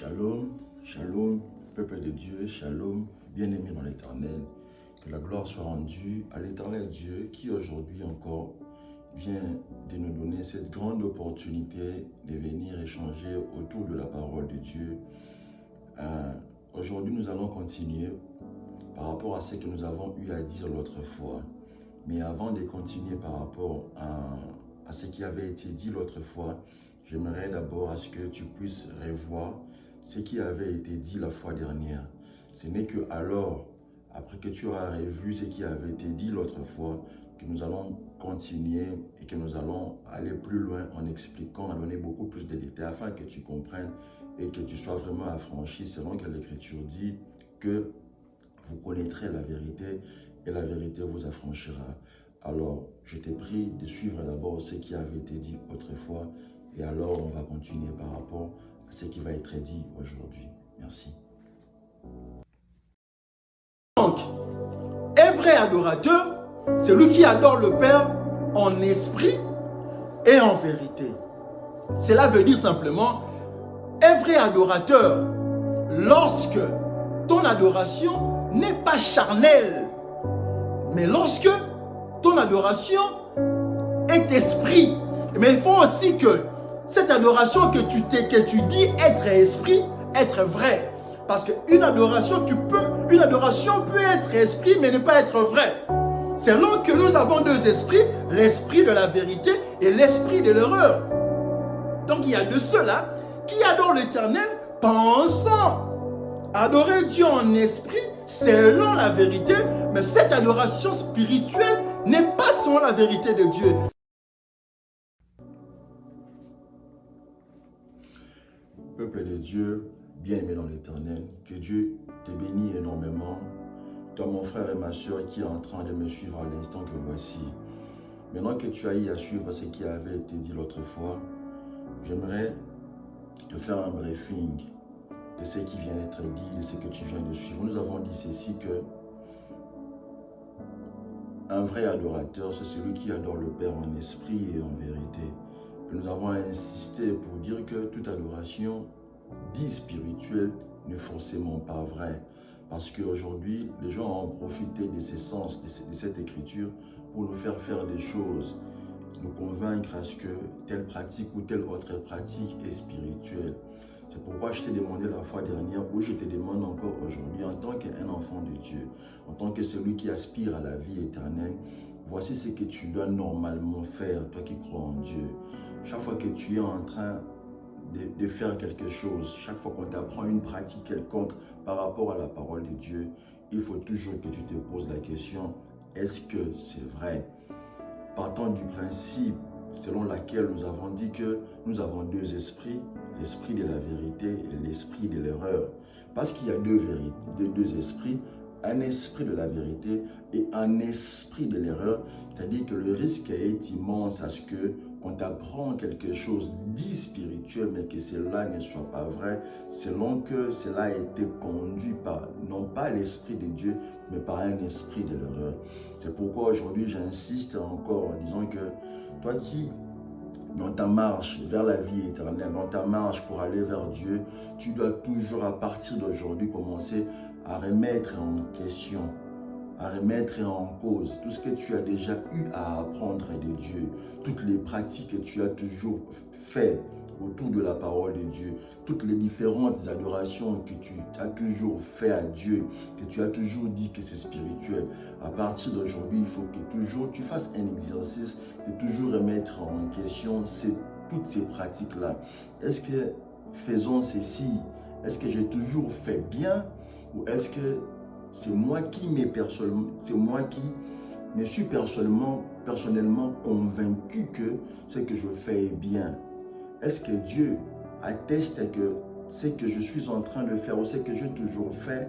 Shalom, shalom, peuple de Dieu, shalom, bien-aimés dans l'Éternel. Que la gloire soit rendue à l'Éternel Dieu qui aujourd'hui encore vient de nous donner cette grande opportunité de venir échanger autour de la parole de Dieu. Aujourd'hui, nous allons continuer par rapport à ce que nous avons eu à dire l'autre fois. Mais avant de continuer par rapport à ce qui avait été dit l'autre fois, j'aimerais d'abord à ce que tu puisses revoir ce qui avait été dit la fois dernière. Ce n'est que alors, après que tu auras revu ce qui avait été dit l'autre fois, que nous allons continuer et que nous allons aller plus loin en expliquant, en donner beaucoup plus de détails afin que tu comprennes et que tu sois vraiment affranchi selon que l'Écriture dit que vous connaîtrez la vérité et la vérité vous affranchira. Alors, je t'ai prie de suivre d'abord ce qui avait été dit autrefois et alors on va continuer par rapport à ce qui va être dit aujourd'hui. Merci. Donc, un vrai adorateur, c'est lui qui adore le Père en esprit et en vérité. Cela veut dire simplement, un vrai adorateur, lorsque ton adoration n'est pas charnelle, mais lorsque ton adoration est esprit. Mais il faut aussi que cette adoration que tu dis être esprit, être vrai. Parce qu'une adoration, une adoration peut être esprit, mais ne pas être vrai. Selon que nous avons deux esprits, l'esprit de la vérité et l'esprit de l'erreur. Donc il y a de ceux-là qui adorent l'Éternel pensant adorer Dieu en esprit selon la vérité, mais cette adoration spirituelle n'est pas selon la vérité de Dieu. Peuple de Dieu, bien-aimé dans l'Éternel, que Dieu te bénisse énormément. Toi, mon frère et ma soeur qui est en train de me suivre à l'instant que voici. Maintenant que tu as eu à suivre ce qui avait été dit l'autre fois, j'aimerais te faire un briefing de ce qui vient d'être dit, de ce que tu viens de suivre. Nous avons dit ceci que un vrai adorateur, c'est celui qui adore le Père en esprit et en vérité. Et nous avons insisté pour dire que toute adoration dite spirituelle n'est forcément pas vraie. Parce qu'aujourd'hui, les gens ont profité de ces sens, de cette écriture pour nous faire faire des choses, nous convaincre à ce que telle pratique ou telle autre pratique est spirituelle. C'est pourquoi je t'ai demandé la fois dernière, ou je te demande encore aujourd'hui, en tant qu'un enfant de Dieu, en tant que celui qui aspire à la vie éternelle, voici ce que tu dois normalement faire, toi qui crois en Dieu. Chaque fois que tu es en train de faire quelque chose, chaque fois qu'on t'apprend une pratique quelconque par rapport à la parole de Dieu, il faut toujours que tu te poses la question, est-ce que c'est vrai? Partant du principe selon lequel nous avons dit que nous avons deux esprits, l'esprit de la vérité et l'esprit de l'erreur. Parce qu'il y a deux esprits, un esprit de la vérité et un esprit de l'erreur, c'est-à-dire que le risque est immense à ce que qu'on t'apprend quelque chose dit spirituel, mais que cela ne soit pas vrai, selon que cela a été conduit par, non pas l'esprit de Dieu, mais par un esprit de l'erreur. C'est pourquoi aujourd'hui j'insiste encore en disant que toi qui, dans ta marche vers la vie éternelle, dans ta marche pour aller vers Dieu, tu dois toujours à partir d'aujourd'hui commencer à remettre en question, à remettre en cause tout ce que tu as déjà eu à apprendre de Dieu, toutes les pratiques que tu as toujours fait autour de la parole de Dieu, toutes les différentes adorations que tu as toujours fait à Dieu, que tu as toujours dit que c'est spirituel. À partir d'aujourd'hui, il faut que toujours tu fasses un exercice de toujours remettre en question toutes ces pratiques-là. Est-ce que faisons ceci, est-ce que j'ai toujours fait bien ou est-ce que c'est moi qui me suis personnellement convaincu que ce que je fais est bien? Est-ce que Dieu atteste que ce que je suis en train de faire ou ce que j'ai toujours fait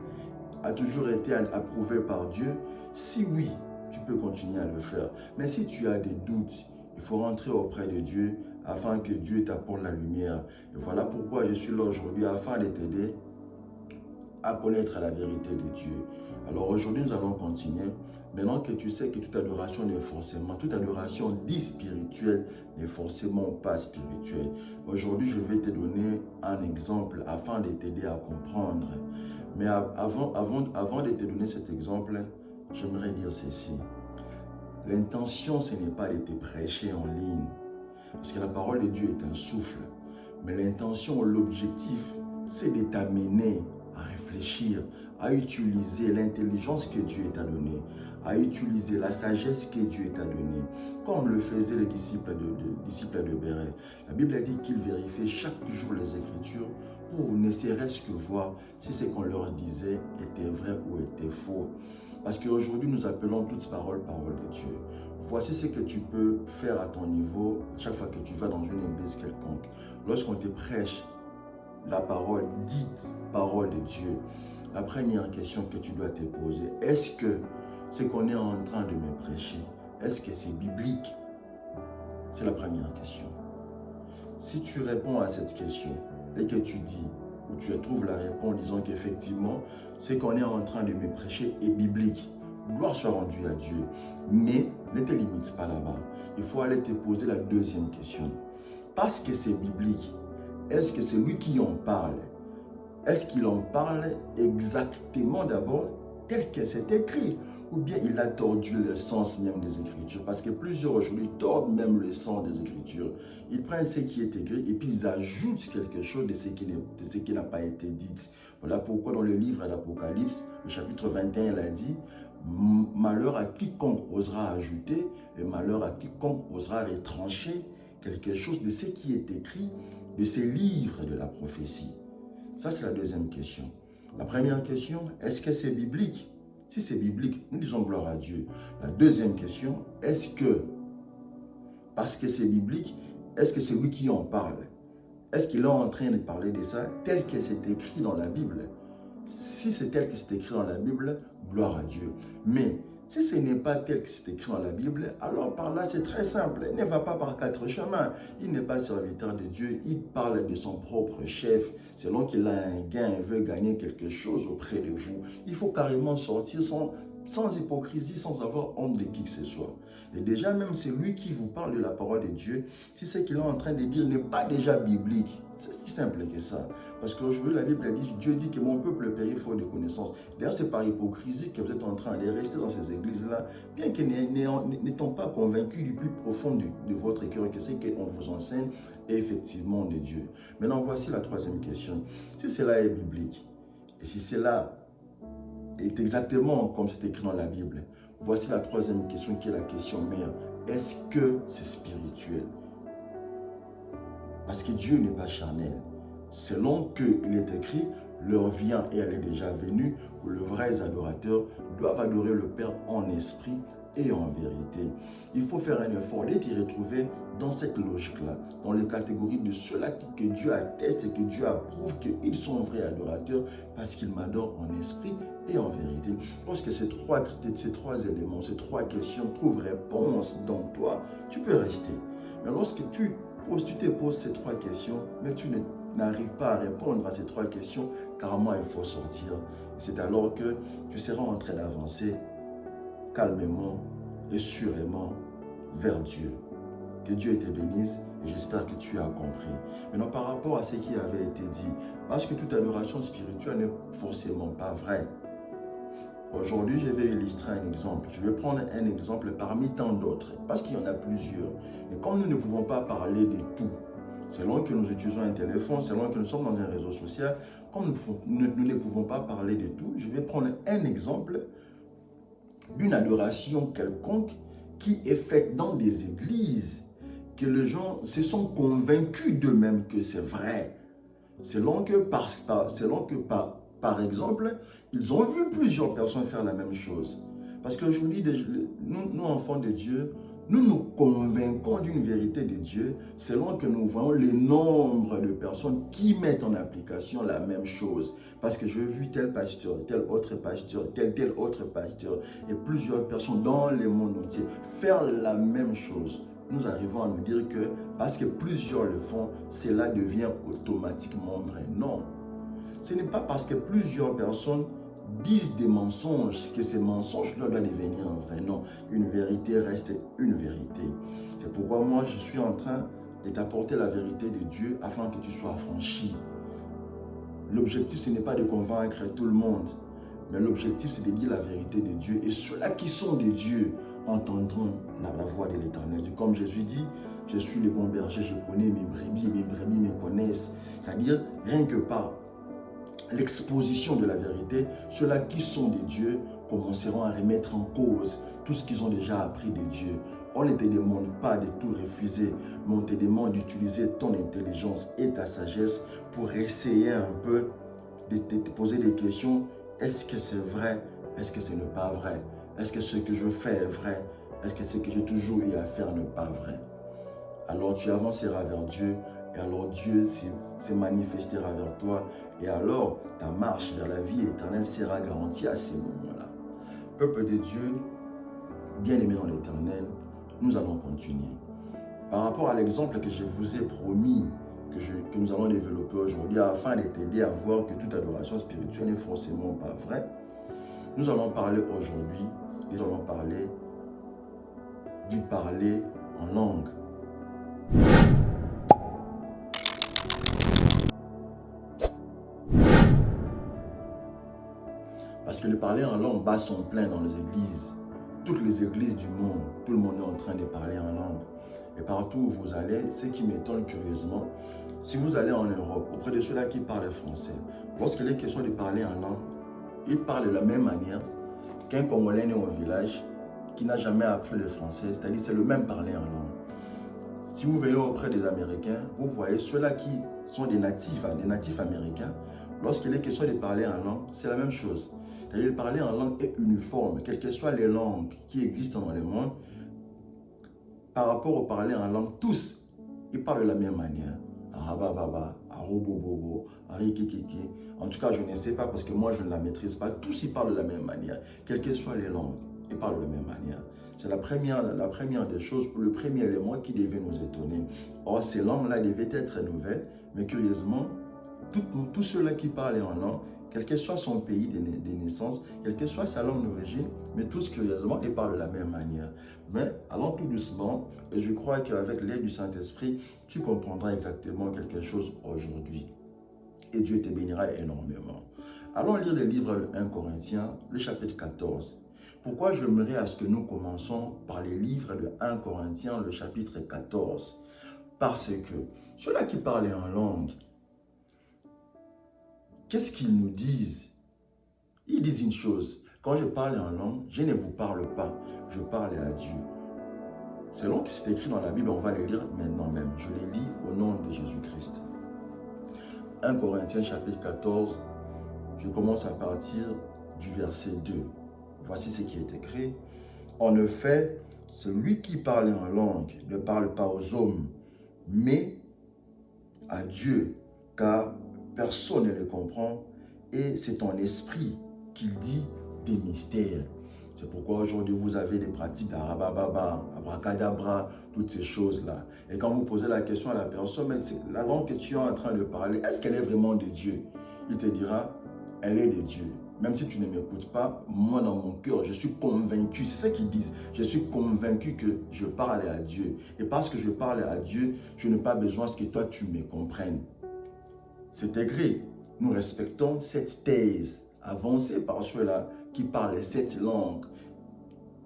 a toujours été approuvé par Dieu? Si oui, tu peux continuer à le faire. Mais si tu as des doutes, il faut rentrer auprès de Dieu afin que Dieu t'apporte la lumière. Et voilà pourquoi je suis là aujourd'hui, afin de t'aider à connaître la vérité de Dieu. Alors aujourd'hui, nous allons continuer Maintenant que tu sais que toute adoration n'est forcément, toute adoration dit spirituelle n'est forcément pas spirituelle. Aujourd'hui, je vais te donner un exemple afin de t'aider à comprendre. Mais avant de te donner cet exemple, j'aimerais dire ceci. L'intention, ce n'est pas de te prêcher en ligne. Parce que la parole de Dieu est un souffle. Mais l'intention, l'objectif, c'est de t'amener à réfléchir, à utiliser l'intelligence que Dieu t'a donnée, à utiliser la sagesse que Dieu t'a donnée, comme le faisaient les disciples de Béret. La Bible a dit qu'ils vérifiaient chaque jour les Écritures pour ne serait-ce que voir si ce qu'on leur disait était vrai ou était faux. Parce qu'aujourd'hui, nous appelons toutes paroles de Dieu. Voici ce que tu peux faire à ton niveau chaque fois que tu vas dans une église quelconque. Lorsqu'on te prêche la parole, dite parole de Dieu, la première question que tu dois te poser, est-ce que ce qu'on est en train de me prêcher, est-ce que c'est biblique? C'est la première question. Si tu réponds à cette question et que tu dis, ou tu trouves la réponse disant qu'effectivement, ce qu'on est en train de me prêcher est biblique, gloire soit rendue à Dieu. Mais ne te limite pas là-bas. Il faut aller te poser la deuxième question. Parce que c'est biblique, est-ce que c'est lui qui en parle? Est-ce qu'il en parle exactement d'abord tel que c'est écrit? Ou bien il a tordu le sens même des Écritures? Parce que plusieurs aujourd'hui tordent même le sens des Écritures. Ils prennent ce qui est écrit et puis ils ajoutent quelque chose de ce qui n'a pas été dit. Voilà pourquoi dans le livre de l'Apocalypse, le chapitre 21, il a dit « Malheur à quiconque osera ajouter et malheur à quiconque osera retrancher quelque chose de ce qui est écrit de ces livres de la prophétie. » Ça, c'est la deuxième question. La première question, est-ce que c'est biblique? Si c'est biblique, nous disons gloire à Dieu. La deuxième question, est-ce que, parce que c'est biblique, est-ce que c'est lui qui en parle? Est-ce qu'il est en train de parler de ça tel que c'est écrit dans la Bible? Si c'est tel que c'est écrit dans la Bible, gloire à Dieu. Mais si ce n'est pas tel que c'est écrit dans la Bible, alors par là c'est très simple. Il ne va pas par quatre chemins. Il n'est pas serviteur de Dieu. Il parle de son propre chef. Selon qu'il a un gain, il veut gagner quelque chose auprès de vous. Il faut carrément sortir sans hypocrisie, sans avoir honte de qui que ce soit. Et déjà, même c'est lui qui vous parle de la parole de Dieu, si ce qu'il est en train de dire n'est pas déjà biblique, c'est si simple que ça. Parce qu'aujourd'hui, la Bible a dit, Dieu dit que mon peuple périt faute de connaissance. D'ailleurs, c'est par hypocrisie que vous êtes en train de rester dans ces églises-là, bien que n'étant pas convaincus du plus profond de votre cœur, que c'est qu'on vous enseigne est effectivement de Dieu. Maintenant, voici la troisième question. Si cela est biblique, et si cela est exactement comme c'est écrit dans la Bible, voici la troisième question qui est la question mère. Est-ce que c'est spirituel? Parce que Dieu n'est pas charnel. Selon qu'il est écrit, l'heure vient et elle est déjà venue où les vrais adorateurs doivent adorer le Père en esprit et en vérité. Il faut faire un effort d'être retrouvé dans cette logique-là, dans les catégories de ceux-là que Dieu atteste et que Dieu approuve qu'ils sont vrais adorateurs parce qu'ils m'adorent en esprit et en vérité. Lorsque ces trois éléments, ces trois questions trouvent réponse dans toi, tu peux rester. Mais lorsque tu te poses ces trois questions, mais tu n'arrives pas à répondre à ces trois questions, carrément il faut sortir. C'est alors que tu seras en train d'avancer calmement et sûrement vers Dieu. Que Dieu te bénisse et j'espère que tu as compris. Maintenant, par rapport à ce qui avait été dit, parce que toute adoration spirituelle n'est forcément pas vraie. Aujourd'hui, je vais illustrer un exemple. Je vais prendre un exemple parmi tant d'autres, parce qu'il y en a plusieurs. Et comme nous ne pouvons pas parler de tout, selon que nous utilisons un téléphone, selon que nous sommes dans un réseau social, comme nous ne pouvons pas parler de tout, je vais prendre un exemple d'une adoration quelconque qui est faite dans des églises, que les gens se sont convaincus d'eux-mêmes que c'est vrai. Selon que par exemple, ils ont vu plusieurs personnes faire la même chose. Parce qu'aujourd'hui, nous, enfants de Dieu, nous nous convainquons d'une vérité de Dieu selon que nous voyons le nombre de personnes qui mettent en application la même chose. Parce que j'ai vu tel pasteur, tel autre pasteur, tel autre pasteur et plusieurs personnes dans le monde entier faire la même chose. Nous arrivons à nous dire que parce que plusieurs le font, cela devient automatiquement vrai. Non. Ce n'est pas parce que plusieurs personnes disent des mensonges, que ces mensonges doivent devenir vrai. Non, une vérité reste une vérité. C'est pourquoi moi, je suis en train de t'apporter la vérité de Dieu afin que tu sois affranchi. L'objectif, ce n'est pas de convaincre tout le monde, mais l'objectif, c'est de dire la vérité de Dieu. Et ceux-là qui sont de Dieu entendront la voix de l'Éternel. Comme Jésus dit, je suis le bon berger, je connais mes brebis me connaissent. C'est-à-dire, rien que par l'exposition de la vérité, ceux-là qui sont de Dieu commenceront à remettre en cause tout ce qu'ils ont déjà appris de Dieu. On ne te demande pas de tout refuser, mais on te demande d'utiliser ton intelligence et ta sagesse pour essayer un peu de te poser des questions. Est-ce que c'est vrai? Est-ce que ce n'est pas vrai? Est-ce que ce que je fais est vrai? Est-ce que ce que j'ai toujours eu à faire n'est pas vrai? Alors tu avanceras vers Dieu et alors Dieu se manifestera vers toi et alors ta marche vers la vie éternelle sera garantie à ces moments-là. Peuple de Dieu, bien-aimé dans l'Éternel, nous allons continuer. Par rapport à l'exemple que je vous ai promis, que nous allons développer aujourd'hui, afin de t'aider à voir que toute adoration spirituelle n'est forcément pas vraie, nous allons parler aujourd'hui, du parler en langue. Parce que le parler en langue bat son plein dans les églises. Toutes les églises du monde, tout le monde est en train de parler en langue. Et partout où vous allez, ce qui m'étonne curieusement, si vous allez en Europe, auprès de ceux-là qui parlent français, lorsqu'il est question de parler en langue, ils parlent de la même manière qu'un Congolais né au village qui n'a jamais appris le français, c'est-à-dire c'est le même parler en langue. Si vous venez auprès des Américains, vous voyez ceux-là qui sont des natifs américains, lorsqu'il est question de parler en langue, c'est la même chose. C'est-à-dire que parler en langue est uniforme, quelles que soient les langues qui existent dans le monde, par rapport au parler en langue, tous, ils parlent de la même manière. Arabababa, arobobobo, arikikiki. En tout cas, je ne sais pas parce que moi, je ne la maîtrise pas. Tous, ils parlent de la même manière. Quelles que soient les langues, ils parlent de la même manière. C'est la première des choses, le premier élément qui devait nous étonner. Or, ces langues-là devaient être nouvelles, mais curieusement, tous ceux-là qui parlaient en langue, quel que soit son pays de naissance, quelle que soit sa langue d'origine, mais tous curieusement, ils parlent de la même manière. Mais allons tout doucement, et je crois qu'avec l'aide du Saint-Esprit, tu comprendras exactement quelque chose aujourd'hui. Et Dieu te bénira énormément. Allons lire le livre de 1 Corinthiens, le chapitre 14. Pourquoi j'aimerais à ce que nous commençons par les livres de 1 Corinthiens, le chapitre 14? Parce que ceux-là qui parlent en langue, qu'est-ce qu'ils nous disent? Ils disent une chose. Quand je parle en langue, je ne vous parle pas. Je parle à Dieu. Selon ce qui c'est écrit dans la Bible, on va le lire maintenant même. Je les lis au nom de Jésus-Christ. 1 Corinthiens chapitre 14, je commence à partir du verset 2. Voici ce qui est écrit. En effet, celui qui parle en langue ne parle pas aux hommes, mais à Dieu, car personne ne le comprend, et c'est en esprit qu'il dit des mystères. C'est pourquoi aujourd'hui vous avez des pratiques d'arabababa, abracadabra, toutes ces choses-là. Et quand vous posez la question à la personne, mais la langue que tu es en train de parler, est-ce qu'elle est vraiment de Dieu? Il te dira, elle est de Dieu. Même si tu ne m'écoutes pas, moi dans mon cœur, je suis convaincu, c'est ce qu'ils disent, je suis convaincu que je parle à Dieu. Et parce que je parle à Dieu, je n'ai pas besoin que toi tu me comprennes. C'est écrit, nous respectons cette thèse avancée par ceux-là qui parlent cette langue,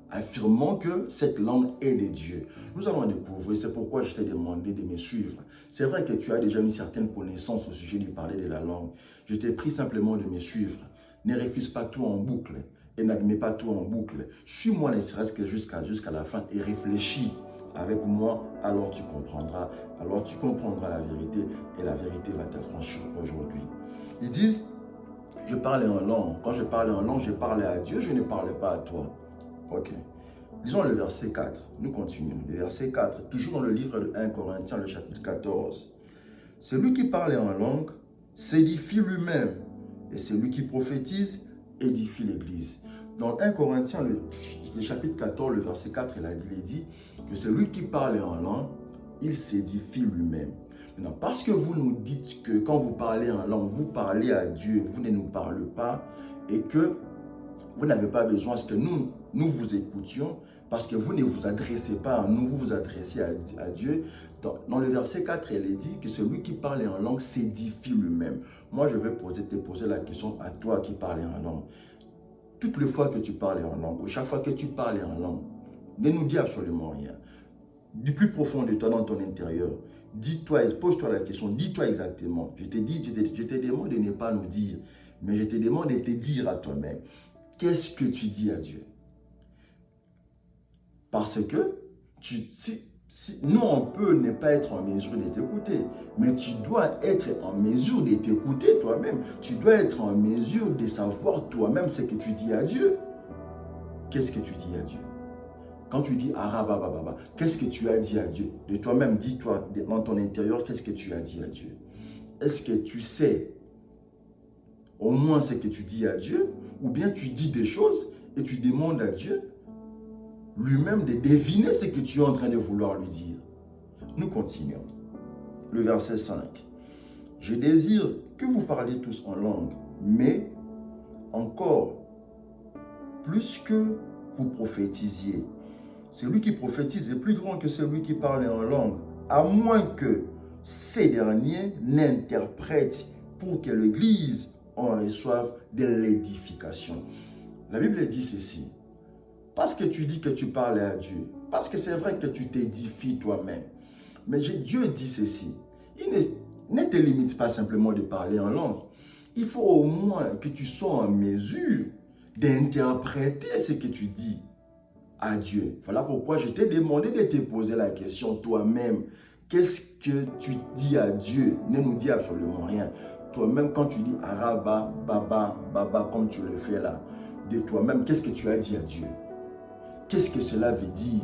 affirmant que cette langue est de Dieu. Nous allons découvrir, c'est pourquoi je t'ai demandé de me suivre. C'est vrai que tu as déjà une certaine connaissance au sujet de parler de la langue. Je t'ai pris simplement de me suivre. Ne refuse pas tout en boucle et n'admets pas tout en boucle. Suis-moi ne serait-ce que jusqu'à la fin et réfléchis avec moi, alors tu comprendras. Alors tu comprendras la vérité et la vérité va t'affranchir aujourd'hui. Ils disent, je parle en langue. Quand je parle en langue, je parle à Dieu, je ne parle pas à toi. Ok. Lisons le verset 4. Nous continuons. Le verset 4, toujours dans le livre de 1 Corinthiens, le chapitre 14. Celui qui parle en langue s'édifie lui-même, et celui qui prophétise édifie l'Église. Dans 1 Corinthiens, le chapitre 14, le verset 4, il est dit que celui qui parle en langue, il s'édifie lui-même. Maintenant, parce que vous nous dites que quand vous parlez en langue, vous parlez à Dieu, vous ne nous parlez pas, et que vous n'avez pas besoin à ce que nous vous écoutions parce que vous ne vous adressez pas à nous, vous vous adressez à Dieu. Dans le verset 4, elle est dit que celui qui parle en langue s'édifie lui-même. Moi, je vais te poser la question à toi qui parles en langue. Toutes les fois que tu parles en langue, ou chaque fois que tu parles en langue, ne nous dis absolument rien. Du plus profond de toi, dans ton intérieur, dis-toi, pose-toi la question, dis-toi exactement. Je te demande de ne pas nous dire, mais je te demande de te dire à toi-même, qu'est-ce que tu dis à Dieu? Parce que nous, on peut ne pas être en mesure de t'écouter, mais tu dois être en mesure de t'écouter toi-même. Tu dois être en mesure de savoir toi-même ce que tu dis à Dieu. Qu'est-ce que tu dis à Dieu? Quand tu dis Arabababa, qu'est-ce que tu as dit à Dieu? De toi-même, dis-toi dans ton intérieur, qu'est-ce que tu as dit à Dieu? Est-ce que tu sais au moins ce que tu dis à Dieu? Ou bien tu dis des choses et tu demandes à Dieu lui-même de deviner ce que tu es en train de vouloir lui dire. Nous continuons. Le verset 5. Je désire que vous parliez tous en langue, mais encore plus que vous prophétisiez. Celui qui prophétise est plus grand que celui qui parle en langue, à moins que ces derniers l'interprètent pour que l'Église en reçoive de l'édification. La Bible dit ceci. Parce que tu dis que tu parles à Dieu, parce que c'est vrai que tu t'édifies toi-même. Mais Dieu dit ceci. Il ne te limite pas simplement de parler en langue. Il faut au moins que tu sois en mesure d'interpréter ce que tu dis à Dieu. Voilà pourquoi je t'ai demandé de te poser la question toi-même. Qu'est-ce que tu dis à Dieu? Ne nous dis absolument rien. Toi-même, quand tu dis Araba, Baba, comme tu le fais là, de toi-même, qu'est-ce que tu as dit à Dieu? Qu'est-ce que cela veut dire?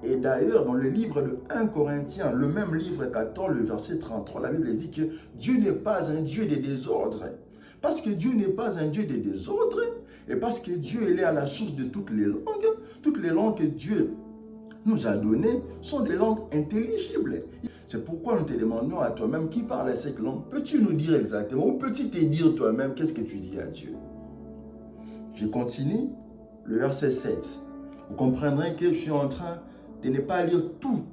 Et d'ailleurs, dans le livre de 1 Corinthiens, le même livre 14, le verset 33, la Bible dit que Dieu n'est pas un Dieu de désordre. Parce que Dieu n'est pas un Dieu de désordre, et parce que Dieu il est à la source de toutes les langues que Dieu nous a données sont des langues intelligibles. C'est pourquoi nous te demandons à toi-même qui parle cette langue. Peux-tu nous dire exactement, ou peux-tu te dire toi-même qu'est-ce que tu dis à Dieu? Je continue. Le verset 7, vous comprendrez que je suis en train de ne pas lire tout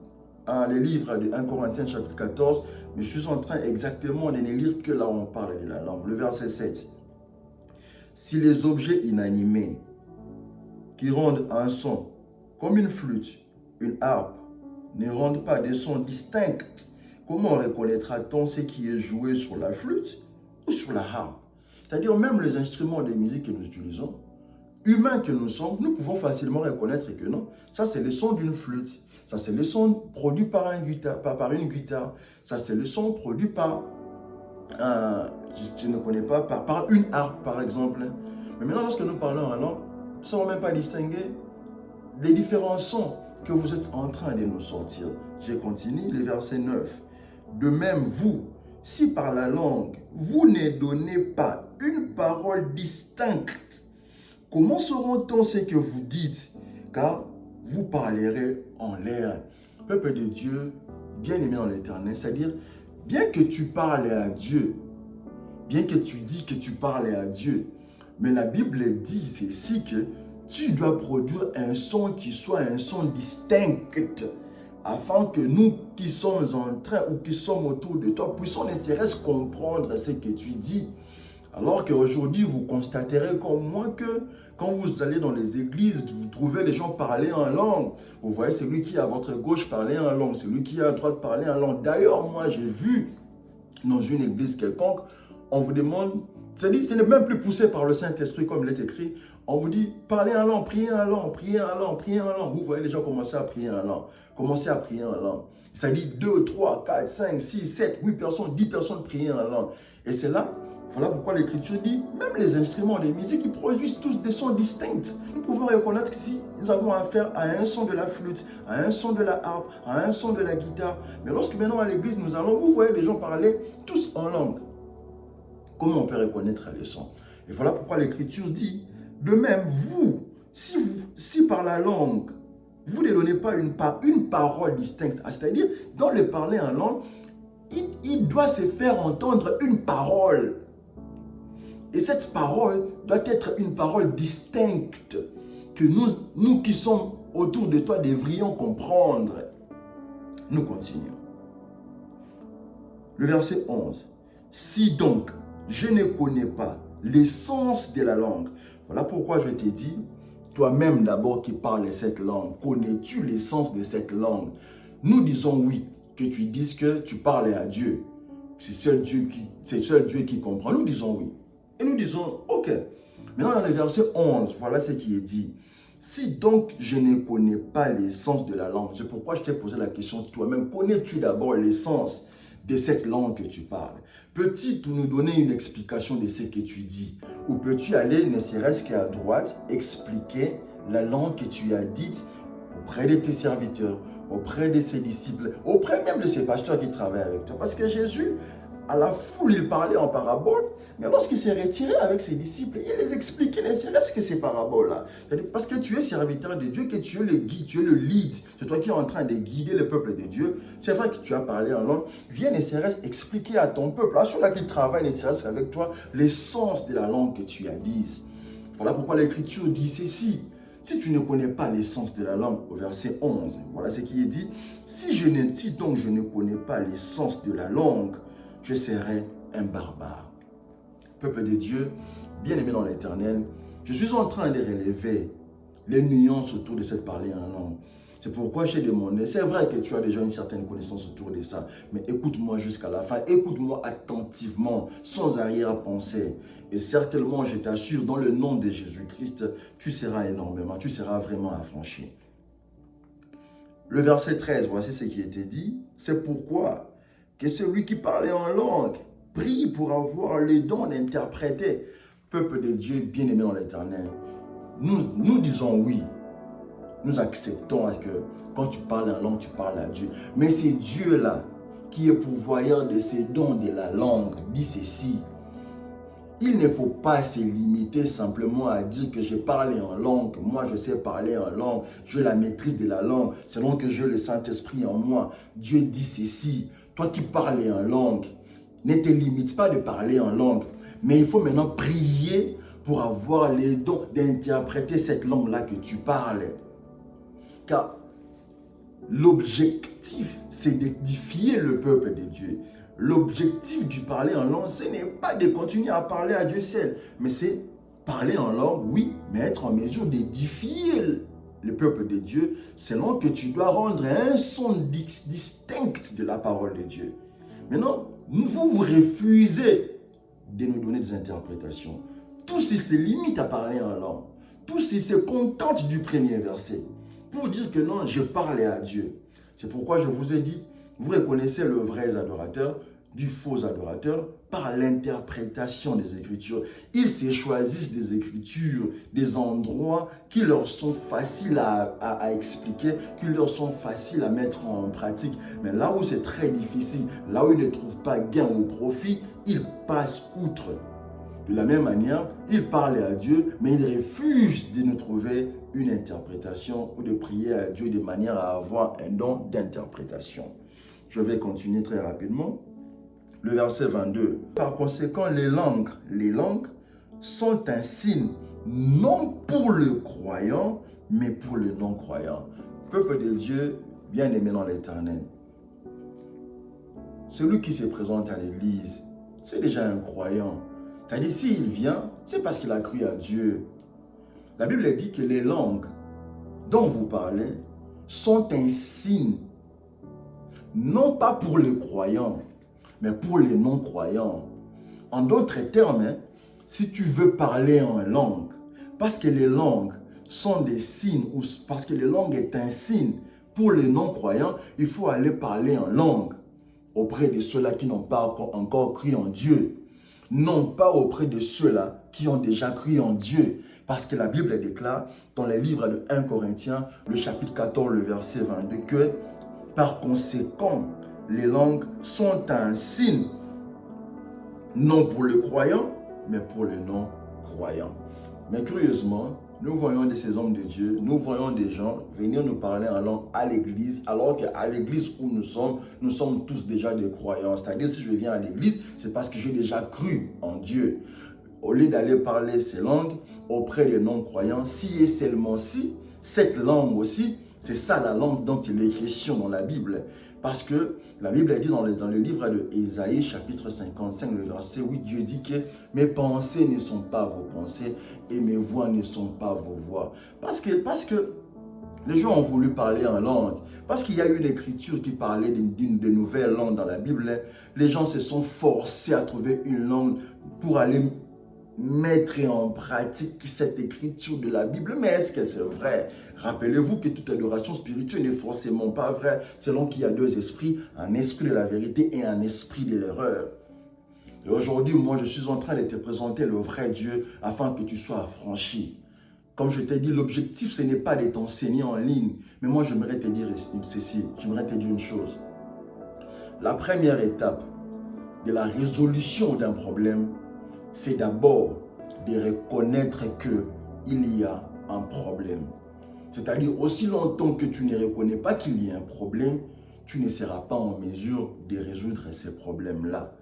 le livre de 1 Corinthiens chapitre 14, mais je suis en train exactement de ne lire que là où on parle de la langue. Le verset 7. Si les objets inanimés qui rendent un son comme une flûte, une harpe, ne rendent pas des sons distincts, comment reconnaîtra-t-on ce qui est joué sur la flûte ou sur la harpe? C'est-à-dire même les instruments de musique que nous utilisons, humains que nous sommes, nous pouvons facilement reconnaître que non, ça c'est le son d'une flûte, ça c'est le son produit par une guitare, ça c'est le son produit par, je ne connais pas, par une harpe par exemple. Mais maintenant lorsque nous parlons en langue, nous ne savons même pas distinguer les différents sons que vous êtes en train de nous sortir. Je continue, le verset 9. De même vous, si par la langue, vous ne donnez pas une parole distincte, comment sauront-on ce que vous dites? Car vous parlerez en l'air. Peuple de Dieu, bien-aimé dans l'Éternel, c'est-à-dire, bien que tu parles à Dieu, bien que tu dis que tu parles à Dieu, mais la Bible dit ceci que tu dois produire un son qui soit un son distinct, afin que nous qui sommes en train ou qui sommes autour de toi puissions ne serait-ce comprendre ce que tu dis. Alors qu'aujourd'hui, vous constaterez comme moi que quand vous allez dans les églises, vous trouvez les gens parler en langue. Vous voyez celui qui est à votre gauche parler en langue, celui qui est à droite parler en langue. D'ailleurs, moi, j'ai vu dans une église quelconque, on vous demande, c'est-à-dire, ce n'est même plus poussé par le Saint-Esprit comme il est écrit. On vous dit, parlez en langue, priez en langue, priez en langue, priez en langue. Vous voyez les gens commencer à prier en langue, commencer à prier en langue. C'est-à-dire 2, 3, 4, 5, 6, 7, 8 personnes, 10 personnes prier en langue. Et c'est là, voilà pourquoi l'Écriture dit, même les instruments de musique, ils produisent tous des sons distincts. Nous pouvons reconnaître que si nous avons affaire à un son de la flûte, à un son de la harpe, à un son de la guitare. Mais lorsque maintenant à l'église, nous allons, vous voyez les gens parler tous en langue. Comment on peut reconnaître les sons? Et voilà pourquoi l'Écriture dit, de même, vous, si par la langue, vous ne donnez pas une parole distincte, c'est-à-dire, dans le parler en langue, il doit se faire entendre une parole. Et cette parole doit être une parole distincte que nous qui sommes autour de toi devrions comprendre. Nous continuons. Le verset 11. Si donc je ne connais pas l'essence de la langue, voilà pourquoi je t'ai dit, toi-même d'abord qui parles cette langue, connais-tu l'essence de cette langue? Nous disons oui, que tu dises que tu parles à Dieu. C'est seul Dieu qui comprend. Nous disons oui. Et nous disons, ok. Maintenant, dans le verset 11, voilà ce qui est dit. Si donc je ne connais pas l'essence de la langue, c'est pourquoi je t'ai posé la question toi-même. Connais-tu d'abord l'essence de cette langue que tu parles? Peux-tu nous donner une explication de ce que tu dis? Ou peux-tu aller, ne serait-ce qu'à droite, expliquer la langue que tu as dite auprès de tes serviteurs, auprès de ses disciples, auprès même de ces pasteurs qui travaillent avec toi? Parce que Jésus, à la foule, il parlait en parabole, mais lorsqu'il s'est retiré avec ses disciples, il les expliquait, ne serait-ce que ces paraboles-là. Parce que tu es serviteur de Dieu, que tu es le guide, tu es le lead, c'est toi qui es en train de guider le peuple de Dieu. C'est vrai que tu as parlé en langue, viens ne serait-ce expliquer à ton peuple, à ceux-là qui travaillent, ne serait-ce qu'avec toi, l'essence de la langue que tu as dite. Voilà pourquoi l'Écriture dit ceci. Si tu ne connais pas l'essence de la langue, au verset 11, voilà ce qui est dit. Si donc je ne connais pas l'essence de la langue, je serai un barbare. Peuple de Dieu, bien-aimé dans l'Éternel, je suis en train de relever les nuances autour de cette parler en langue. C'est pourquoi j'ai demandé, c'est vrai que tu as déjà une certaine connaissance autour de ça, mais écoute-moi jusqu'à la fin, écoute-moi attentivement, sans arrière-pensée. Et certainement, je t'assure, dans le nom de Jésus-Christ, tu seras énormément, tu seras vraiment affranchi. Le verset 13, voici ce qui était dit, c'est pourquoi que celui qui parlait en langue prie pour avoir le don d'interpréter. Peuple de Dieu, bien-aimé dans l'Éternel, nous disons oui. Nous acceptons que quand tu parles en langue, tu parles à Dieu. Mais c'est Dieu-là qui est pourvoyeur de ces dons de la langue. Dit ceci. Il ne faut pas se limiter simplement à dire que je parle en langue, moi je sais parler en langue, je la maîtrise de la langue, selon que j'ai le Saint-Esprit en moi. Dieu dit ceci, toi qui parles en langue, ne te limite pas de parler en langue, mais il faut maintenant prier pour avoir les dons d'interpréter cette langue-là que tu parles. Car l'objectif, c'est d'édifier le peuple de Dieu. L'objectif du parler en langue, ce n'est pas de continuer à parler à Dieu seul, mais c'est parler en langue, oui, mais être en mesure d'édifier le peuple de Dieu, selon que tu dois rendre un son distinct de la parole de Dieu. Maintenant, vous refusez de nous donner des interprétations. Tous ceux se limitent à parler en langue. Tous ceux se contentent du premier verset pour dire que non, je parle à Dieu. C'est pourquoi je vous ai dit, vous reconnaissez le vrai adorateur du faux adorateur par l'interprétation des Écritures. Ils se choisissent des Écritures, des endroits qui leur sont faciles à expliquer, qui leur sont faciles à mettre en pratique. Mais là où c'est très difficile, là où ils ne trouvent pas gain ou profit, ils passent outre. De la même manière, ils parlent à Dieu, mais ils refusent de nous trouver une interprétation ou de prier à Dieu de manière à avoir un don d'interprétation. Je vais continuer très rapidement. Le verset 22. Par conséquent, les langues sont un signe non pour le croyant, mais pour le non-croyant. Peuple de Dieu, bien-aimé dans l'Éternel. Celui qui se présente à l'église, c'est déjà un croyant. C'est-à-dire, s'il vient, c'est parce qu'il a cru à Dieu. La Bible dit que les langues dont vous parlez sont un signe, non pas pour les croyants, mais pour les non-croyants. En d'autres termes, si tu veux parler en langue, parce que les langues sont des signes, ou parce que les langues est un signe pour les non-croyants, il faut aller parler en langue auprès de ceux-là qui n'ont pas encore cru en Dieu. Non pas auprès de ceux-là qui ont déjà cru en Dieu. Parce que la Bible déclare dans le livre de 1 Corinthiens, le chapitre 14, le verset 22, que par conséquent, les langues sont un signe, non pour le croyant, mais pour le non-croyant. Mais curieusement, nous voyons de ces hommes de Dieu, nous voyons des gens venir nous parler en langue à l'église, alors qu'à l'église où nous sommes tous déjà des croyants. C'est-à-dire, si je viens à l'église, c'est parce que j'ai déjà cru en Dieu. au lieu d'aller parler ces langues auprès des non-croyants, si et seulement si, cette langue aussi, c'est ça la langue dont il est question dans la Bible. Parce que la Bible a dit dans le livre de Ésaïe, chapitre 55, le verset 8, Dieu dit que mes pensées ne sont pas vos pensées et mes voix ne sont pas vos voix. Parce que les gens ont voulu parler en langue. Parce qu'il y a eu l'écriture qui parlait d'une nouvelle langue dans la Bible. Les gens se sont forcés à trouver une langue pour aller mettre en pratique cette écriture de la Bible. Mais est-ce que c'est vrai? Rappelez-vous que toute adoration spirituelle n'est forcément pas vraie, selon qu'il y a deux esprits, un esprit de la vérité et un esprit de l'erreur. Et aujourd'hui, moi, je suis en train de te présenter le vrai Dieu afin que tu sois affranchi. Comme je t'ai dit, l'objectif, ce n'est pas de t'enseigner en ligne. Mais moi, j'aimerais te dire ceci, j'aimerais te dire une chose. La première étape de la résolution d'un problème, c'est d'abord de reconnaître qu'il y a un problème. C'est-à-dire, aussi longtemps que tu ne reconnais pas qu'il y a un problème, tu ne seras pas en mesure de résoudre ces problèmes-là.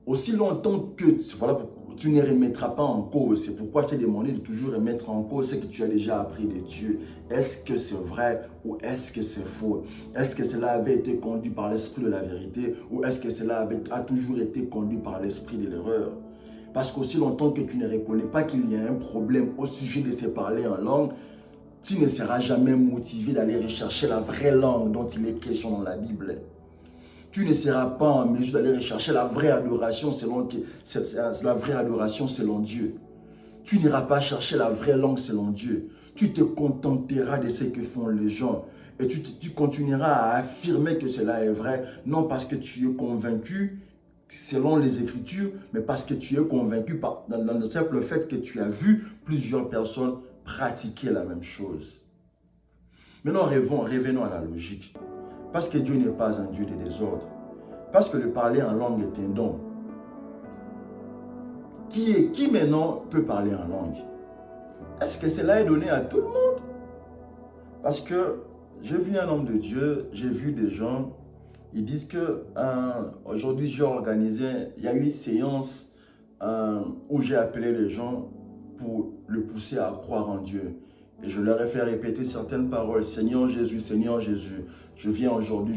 Aussi longtemps que tu ne remettras pas en cause, c'est pourquoi je t'ai demandé de toujours remettre en cause ce que tu as déjà appris de Dieu. Est-ce que c'est vrai ou est-ce que c'est faux? Est-ce que cela avait été conduit par l'esprit de la vérité ou est-ce que cela a toujours été conduit par l'esprit de l'erreur? Parce qu'aussi longtemps que tu ne reconnais pas qu'il y a un problème au sujet de se parler en langue, tu ne seras jamais motivé d'aller rechercher la vraie langue dont il est question dans la Bible. Tu ne seras pas en mesure d'aller rechercher la vraie adoration selon Dieu. Tu n'iras pas chercher la vraie langue selon Dieu. Tu te contenteras de ce que font les gens. Et tu continueras à affirmer que cela est vrai, non parce que tu es convaincu selon les Écritures, mais parce que tu es convaincu dans le simple fait que tu as vu plusieurs personnes pratiquer la même chose. Maintenant, revenons à la logique. Parce que Dieu n'est pas un Dieu de désordre. Parce que le parler en langue est un don. Qui maintenant peut parler en langue? Est-ce que cela est donné à tout le monde? Parce que j'ai vu un homme de Dieu, j'ai vu des gens, ils disent que aujourd'hui j'ai organisé, il y a eu une séance où j'ai appelé les gens pour le pousser à croire en Dieu. Et je leur ai fait répéter certaines paroles. Seigneur Jésus, je viens aujourd'hui,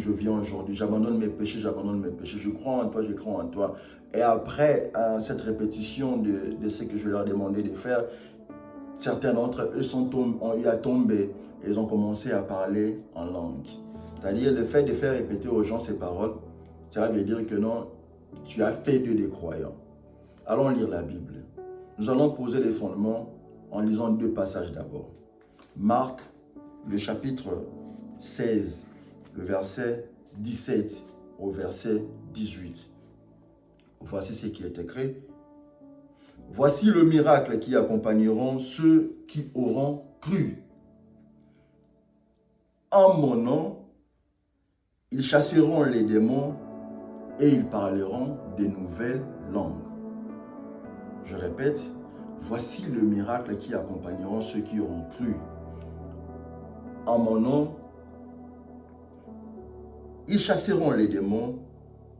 j'abandonne mes péchés, je crois en toi, je crois en toi. Et après cette répétition de ce que je leur ai demandé de faire, certains d'entre eux ont eu à tomber et ils ont commencé à parler en langue. C'est-à-dire le fait de faire répéter aux gens ces paroles, ça veut dire que non, tu as fait d'eux des croyants. Allons lire la Bible. Nous allons poser les fondements en lisant deux passages d'abord. Marc, le chapitre 16, le verset 17 au verset 18. Voici ce qui est écrit. Voici le miracle qui accompagneront ceux qui auront cru. En mon nom, ils chasseront les démons et ils parleront de nouvelles langues. Je répète, voici le miracle qui accompagneront ceux qui auront cru. En mon nom, ils chasseront les démons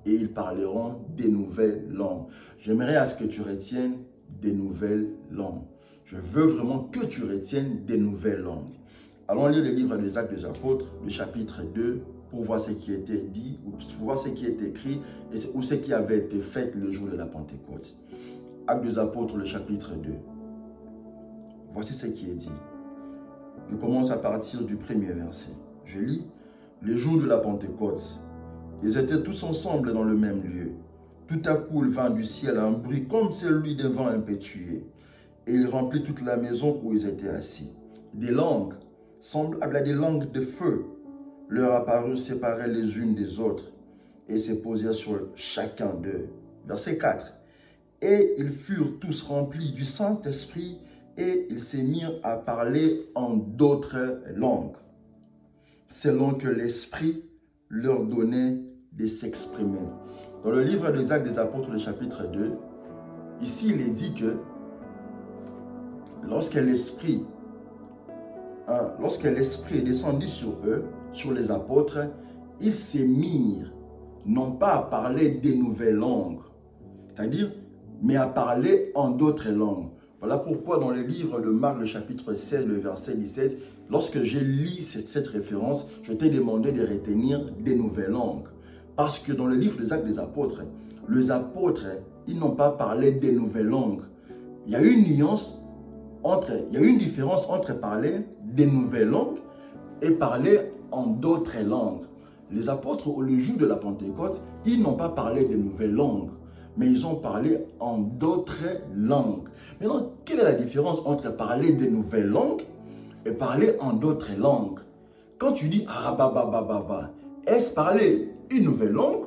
et ils parleront des nouvelles langues. J'aimerais à ce que tu retiennes des nouvelles langues. Je veux vraiment que tu retiennes des nouvelles langues. Allons lire le livre des Actes des Apôtres, le chapitre 2, pour voir ce qui était dit, ou pour voir ce qui est écrit, ou ce qui avait été fait le jour de la Pentecôte. Actes des Apôtres, le chapitre 2. Voici ce qui est dit. Je commence à partir du premier verset. Je lis. Le jour de la Pentecôte, ils étaient tous ensemble dans le même lieu. Tout à coup, il vint du ciel un bruit comme celui d'un vent impétueux. Et il remplit toute la maison où ils étaient assis. Des langues, semblables à des langues de feu, leur apparurent séparées les unes des autres et se posèrent sur chacun d'eux. Verset 4. Et ils furent tous remplis du Saint-Esprit et ils se mirent à parler en d'autres langues, selon que l'Esprit leur donnait de s'exprimer. Dans le livre des Actes des Apôtres, le chapitre 2, ici il est dit que lorsque l'Esprit est descendu sur eux, sur les apôtres, ils se mirent non pas à parler des nouvelles langues, c'est-à-dire mais à parler en d'autres langues. Voilà pourquoi dans le livre de Marc, le chapitre 16, le verset 17, lorsque j'ai lu cette référence, je t'ai demandé de retenir des nouvelles langues. Parce que dans le livre des Actes des Apôtres, les apôtres, ils n'ont pas parlé des nouvelles langues. Il y a une différence entre parler des nouvelles langues et parler en d'autres langues. Les apôtres, au jour de la Pentecôte, ils n'ont pas parlé des nouvelles langues, mais ils ont parlé en d'autres langues. Maintenant, quelle est la différence entre parler des nouvelles langues et parler en d'autres langues? Quand tu dis arababababa, est-ce parler une nouvelle langue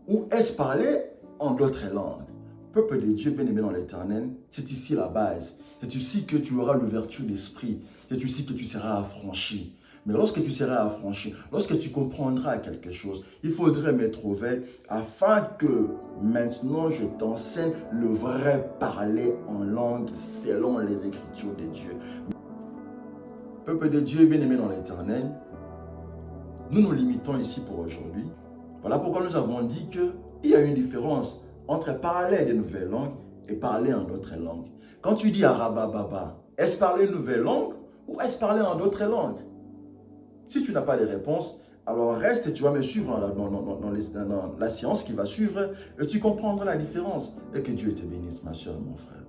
ou est-ce parler en d'autres langues? Peuple de Dieu bien-aimé dans l'Éternel, c'est ici la base. C'est ici que tu auras l'ouverture d'esprit. C'est ici que tu seras affranchi. Mais lorsque tu seras affranchi, lorsque tu comprendras quelque chose, il faudrait mettre au vert afin que maintenant je t'enseigne le vrai parler en langue selon les Écritures de Dieu. Peuple de Dieu bien-aimé dans l'Éternel, nous nous limitons ici pour aujourd'hui. Voilà pourquoi nous avons dit qu'il y a une différence entre parler de nouvelles langues et parler en d'autres langues. Quand tu dis arabababa, est-ce parler une nouvelle langue ou est-ce parler en d'autres langues? Si tu n'as pas de réponse, alors reste et tu vas me suivre dans la séance qui va suivre et tu comprendras la différence. Et que Dieu te bénisse, ma soeur, mon frère.